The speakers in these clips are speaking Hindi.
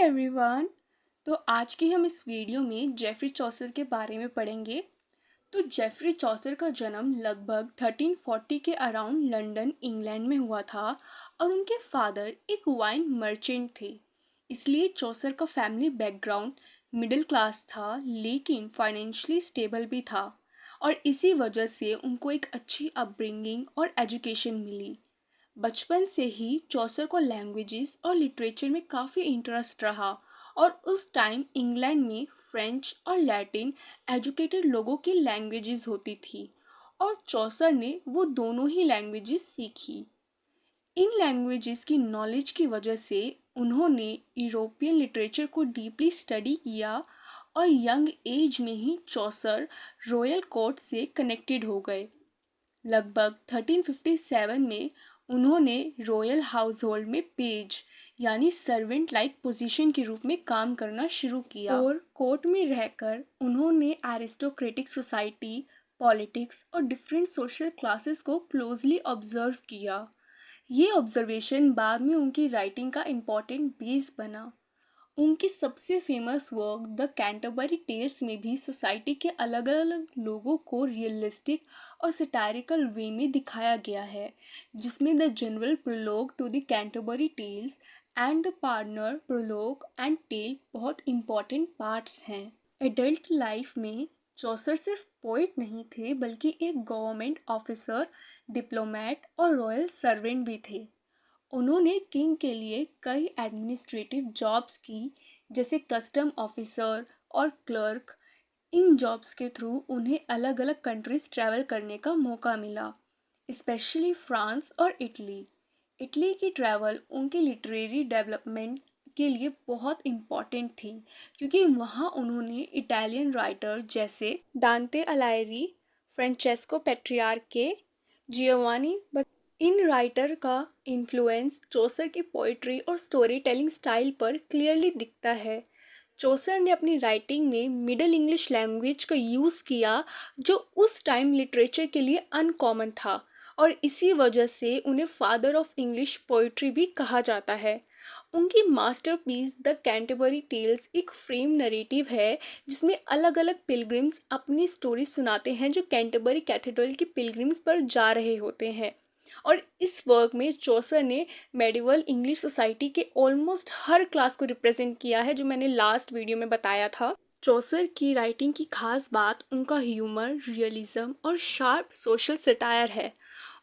एवरीवन। तो आज की हम इस वीडियो में जेफरी चौसर के बारे में पढ़ेंगे। तो जेफरी चौसर का जन्म लगभग 1340 के अराउंड लंदन इंग्लैंड में हुआ था और उनके फादर एक वाइन मर्चेंट थे। इसलिए चौसर का फैमिली बैकग्राउंड मिडिल क्लास था लेकिन फाइनेंशियली स्टेबल भी था और इसी वजह से उनको एक अच्छी अपब्रिंगिंग और एजुकेशन मिली। बचपन से ही चौसर को लैंग्वेजेस और लिटरेचर में काफ़ी इंटरेस्ट रहा और उस टाइम इंग्लैंड में फ्रेंच और लैटिन एजुकेटेड लोगों की लैंग्वेजेस होती थी और चौसर ने वो दोनों ही लैंग्वेजेस सीखी। इन लैंग्वेजेस की नॉलेज की वजह से उन्होंने यूरोपियन लिटरेचर को डीपली स्टडी किया और यंग एज में ही चौसर रॉयल कोर्ट से कनेक्टेड हो गए। लगभग 1357 में उन्होंने रॉयल हाउस होल्ड में पेज यानी सर्वेंट लाइक पोजीशन के रूप में काम करना शुरू किया और कोर्ट में रहकर उन्होंने एरिस्टोक्रेटिक सोसाइटी, पॉलिटिक्स और डिफरेंट सोशल क्लासेस को क्लोजली ऑब्जर्व किया। ये ऑब्जर्वेशन बाद में उनकी राइटिंग का इम्पॉर्टेंट बेस बना। उनकी सबसे famous work the Canterbury Tales में भी सोसाइटी के अलग अलग लोगों को रियलिस्टिक और सटायरिकल वे में दिखाया गया है, जिसमें the general prologue to the Canterbury Tales and the pardoner prologue and tale बहुत इम्पॉर्टेंट पार्ट्स हैं। एडल्ट लाइफ में चौसर सिर्फ पोइट नहीं थे बल्कि एक गवर्नमेंट ऑफिसर, डिप्लोमेट और रॉयल सर्वेंट भी थे। उन्होंने किंग के लिए कई एडमिनिस्ट्रेटिव जॉब्स की, जैसे कस्टम ऑफिसर और क्लर्क। इन जॉब्स के थ्रू उन्हें अलग अलग कंट्रीज ट्रैवल करने का मौका मिला, स्पेशली फ्रांस और इटली। इटली की ट्रैवल उनके लिटरेरी डेवलपमेंट के लिए बहुत इम्पॉर्टेंट थी क्योंकि वहाँ उन्होंने इटालियन राइटर जैसे दांते अलायरी, फ्रेंचेस्को पेट्रियार्के, जियोवानी, इन राइटर का इन्फ्लुएंस चौसर की पोइट्री और स्टोरी टेलिंग स्टाइल पर क्लियरली दिखता है। चौसर ने अपनी राइटिंग में मिडल इंग्लिश लैंग्वेज का यूज़ किया जो उस टाइम लिटरेचर के लिए अनकॉमन था और इसी वजह से उन्हें फादर ऑफ इंग्लिश पोइट्री भी कहा जाता है। उनकी मास्टरपीस द कैंटरबरी टेल्स एक फ्रेम नरेटिव है जिसमें अलग अलग पिलग्रिम्स अपनी स्टोरी सुनाते हैं जो कैंटरबरी कैथेड्रल की पिलग्रिम्स पर जा रहे होते हैं। और इस वर्क में चौसर ने मेडिवल इंग्लिश सोसाइटी के ऑलमोस्ट हर क्लास को रिप्रेजेंट किया है, जो मैंने लास्ट वीडियो में बताया था। चौसर की राइटिंग की खास बात उनका ह्यूमर, रियलिज्म और शार्प सोशल सटायर है।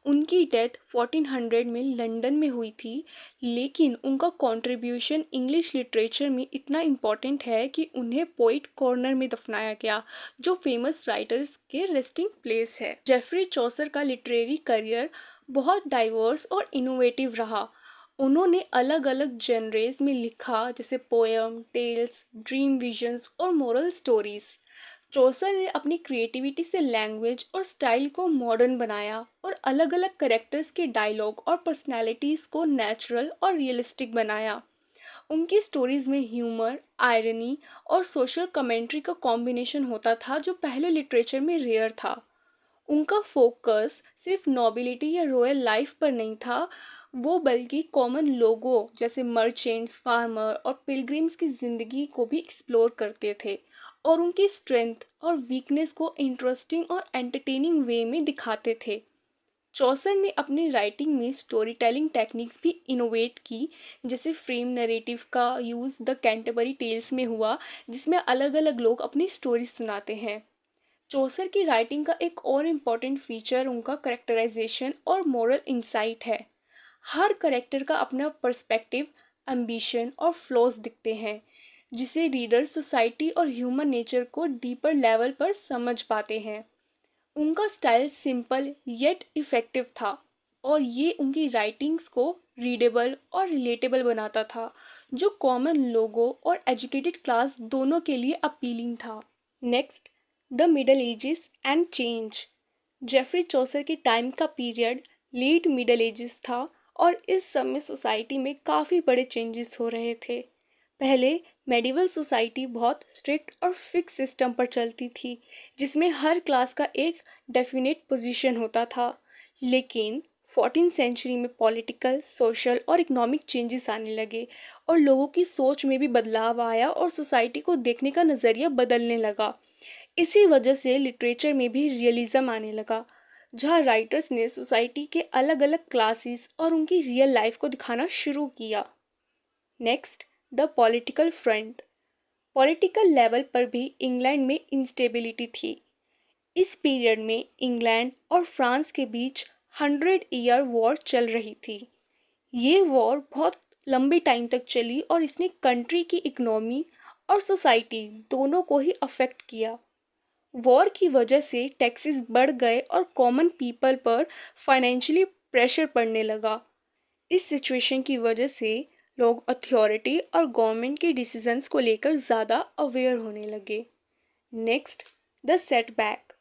उनकी डेथ 1400 में लंदन में हुई थी, लेकिन उनका कंट्रीब्यूशन इंग्लिश लिटरेचर में इतना इम्पोर्टेंट है कि उन्हें पोइट कॉर्नर में दफनाया गया, जो फेमस राइटर्स के रेस्टिंग प्लेस है। जेफरी चौसर का लिटरेरी करियर बहुत डाइवर्स और इनोवेटिव रहा। उन्होंने अलग अलग जेनरेस में लिखा, जैसे पोएम, टेल्स, ड्रीम विजन्स और मोरल स्टोरीज। चौसर ने अपनी क्रिएटिविटी से लैंग्वेज और स्टाइल को मॉडर्न बनाया और अलग अलग करेक्टर्स के डायलॉग और पर्सनालिटीज़ को नेचुरल और रियलिस्टिक बनाया। उनकी स्टोरीज में ह्यूमर, आयरनी और सोशल कमेंट्री का कॉम्बिनेशन होता था जो पहले लिटरेचर में रेयर था। उनका फोकस सिर्फ नोबिलिटी या रॉयल लाइफ पर नहीं था, वो बल्कि कॉमन लोगों जैसे मर्चेंट्स, फार्मर और पिलग्रिम्स की ज़िंदगी को भी एक्सप्लोर करते थे और उनकी स्ट्रेंथ और वीकनेस को इंटरेस्टिंग और एंटरटेनिंग वे में दिखाते थे। चौसर ने अपनी राइटिंग में स्टोरी टेलिंग टेक्निक्स भी इनोवेट की, जैसे फ्रेम नरेटिव का यूज़ द कैंटरबरी टेल्स में हुआ, जिसमें अलग अलग लोग अपनी स्टोरी सुनाते हैं। चौसर की राइटिंग का एक और इम्पॉर्टेंट फीचर उनका करेक्टराइजेशन और मोरल इंसाइट है। हर करेक्टर का अपना पर्सपेक्टिव, एम्बिशन और फ्लॉज दिखते हैं, जिसे रीडर सोसाइटी और ह्यूमन नेचर को डीपर लेवल पर समझ पाते हैं। उनका स्टाइल सिंपल येट इफ़ेक्टिव था और ये उनकी राइटिंग्स को रीडेबल और रिलेटेबल बनाता था, जो कॉमन लोगों और एजुकेटेड क्लास दोनों के लिए अपीलिंग था। Next, the middle ages and change. Geoffrey Chaucer के टाइम का पीरियड लेट मिडल एजेस था और इस समय सोसाइटी में काफ़ी बड़े चेंजेस हो रहे थे। पहले मेडिवल सोसाइटी बहुत स्ट्रिक्ट और फिक्स सिस्टम पर चलती थी, जिसमें हर क्लास का एक डेफिनेट पोजीशन होता था। लेकिन 14th सेंचुरी में पॉलिटिकल, सोशल और इकोनॉमिक चेंजेस आने लगे और लोगों की सोच में भी बदलाव आया और सोसाइटी को देखने का नज़रिया बदलने लगा। इसी वजह से लिटरेचर में भी रियलिज्म आने लगा, जहाँ राइटर्स ने सोसाइटी के अलग अलग क्लासेस और उनकी रियल लाइफ को दिखाना शुरू किया। Next, the political front. Political level पर भी इंग्लैंड में इंस्टेबिलिटी थी। इस पीरियड में इंग्लैंड और फ्रांस के बीच 100 ईयर वॉर चल रही थी। ये वॉर बहुत लंबी टाइम तक चली और इसने कंट्री की इकोनॉमी और सोसाइटी दोनों को ही अफेक्ट किया। वॉर की वजह से टैक्सेस बढ़ गए और कॉमन पीपल पर फाइनेंशियली प्रेशर पड़ने लगा। इस सिचुएशन की वजह से लोग अथॉरिटी और गवर्नमेंट के डिसीजंस को लेकर ज़्यादा अवेयर होने लगे। Next, the setback.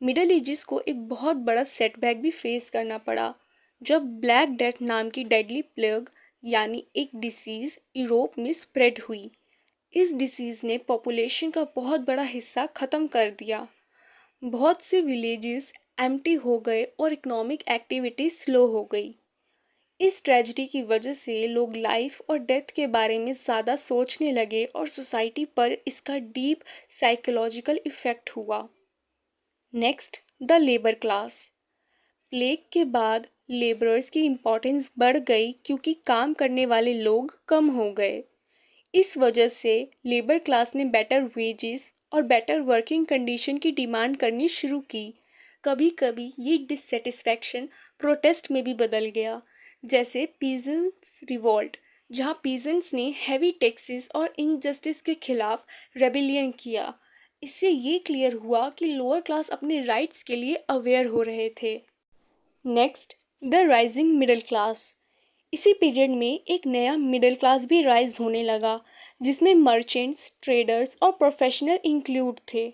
Middle edges को एक बहुत बड़ा सेटबैक भी फेस करना पड़ा जब ब्लैक डेथ नाम की डेडली प्लेग यानी एक डिसीज़ यूरोप में स्प्रेड हुई। इस डिसीज़ ने पॉपुलेशन का बहुत बड़ा हिस्सा ख़त्म कर दिया। बहुत से विलेजेस एम्प्टी हो गए और इकोनॉमिक एक्टिविटी स्लो हो गई। इस ट्रेजिडी की वजह से लोग लाइफ और डेथ के बारे में ज़्यादा सोचने लगे और सोसाइटी पर इसका डीप साइकोलॉजिकल इफ़ेक्ट हुआ। Next, the labour class. Plague के बाद लेबरर्स की इम्पोर्टेंस बढ़ गई क्योंकि काम करने वाले लोग कम हो गए। इस वजह से लेबर क्लास ने बेटर वेजेस और बेटर वर्किंग कंडीशन की डिमांड करनी शुरू की। कभी कभी ये डिससेटिस्फैक्शन प्रोटेस्ट में भी बदल गया, जैसे पीजेंट्स रिवॉल्ट, जहाँ पीजेंट्स ने हैवी टैक्सेस और इनजस्टिस के खिलाफ रेबिलियन किया। इससे ये क्लियर हुआ कि लोअर क्लास अपने राइट्स के लिए अवेयर हो रहे थे। Next, the rising middle class. इसी पीरियड में एक नया मिडिल क्लास भी राइज होने लगा, जिसमें मर्चेंट्स, ट्रेडर्स और प्रोफेशनल इंक्लूड थे।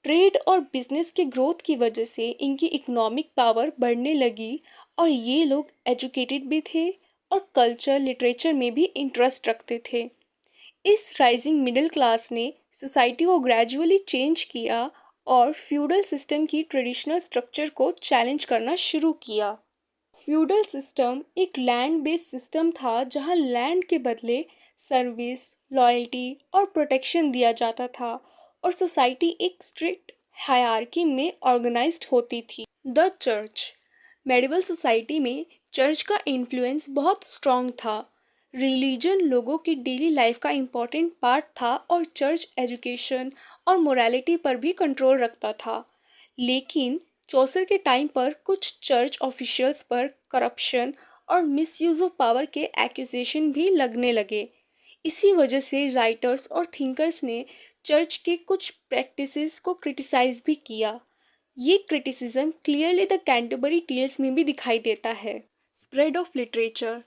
ट्रेड और बिजनेस के ग्रोथ की वजह से इनकी इकोनॉमिक पावर बढ़ने लगी और ये लोग एजुकेटेड भी थे और कल्चर लिटरेचर में भी इंटरेस्ट रखते थे। इस राइजिंग मिडिल क्लास ने सोसाइटी को ग्रेजुअली चेंज किया और फ्यूडल सिस्टम की ट्रेडिशनल स्ट्रक्चर को चैलेंज करना शुरू किया। फ्यूडल सिस्टम एक लैंड बेस्ड सिस्टम था जहां लैंड के बदले सर्विस, लॉयल्टी और प्रोटेक्शन दिया जाता था और सोसाइटी एक स्ट्रिक्ट हायरार्की में ऑर्गेनाइज्ड होती थी। The church. मेडिवल सोसाइटी में चर्च का इन्फ्लुएंस बहुत स्ट्रॉन्ग था। रिलीजन लोगों की डेली लाइफ का इम्पोर्टेंट पार्ट था और चर्च एजुकेशन और मोरालिटी पर भी कंट्रोल रखता था। लेकिन चौसर के टाइम पर कुछ चर्च ऑफिशियल्स पर करप्शन और मिसयूज ऑफ पावर के एक्यूजेशन भी लगने लगे। इसी वजह से राइटर्स और थिंकर्स ने चर्च के कुछ प्रैक्टिसेस को क्रिटिसाइज भी किया। ये criticism clearly the Canterbury Tales में भी दिखाई देता है। Spread of literature.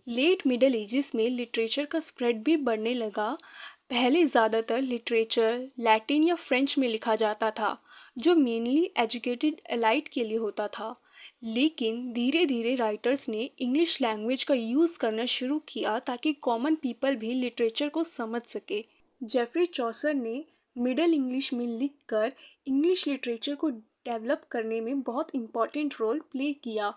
Late middle ages में लिटरेचर का स्प्रेड भी बढ़ने लगा। पहले ज़्यादातर लिटरेचर लैटिन या फ्रेंच में लिखा जाता था, जो मेनली एजुकेटेड एलाइट के लिए होता था। लेकिन धीरे धीरे राइटर्स ने इंग्लिश लैंग्वेज का यूज़ करना शुरू किया ताकि कॉमन पीपल भी लिटरेचर को समझ सके। जेफरी चॉसर ने मिडल इंग्लिश में लिखकर इंग्लिश लिटरेचर को डेवलप करने में बहुत इम्पॉर्टेंट रोल प्ले किया,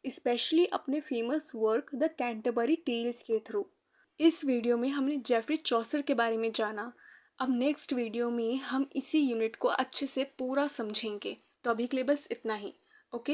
स्पेशली अपने famous work the Canterbury Tales के थ्रू। इस वीडियो में हमने जेफरी चॉसर के बारे में जाना। अब नेक्स्ट वीडियो में हम इसी यूनिट को अच्छे से पूरा समझेंगे। तो अभी के लिए बस इतना ही। ओके।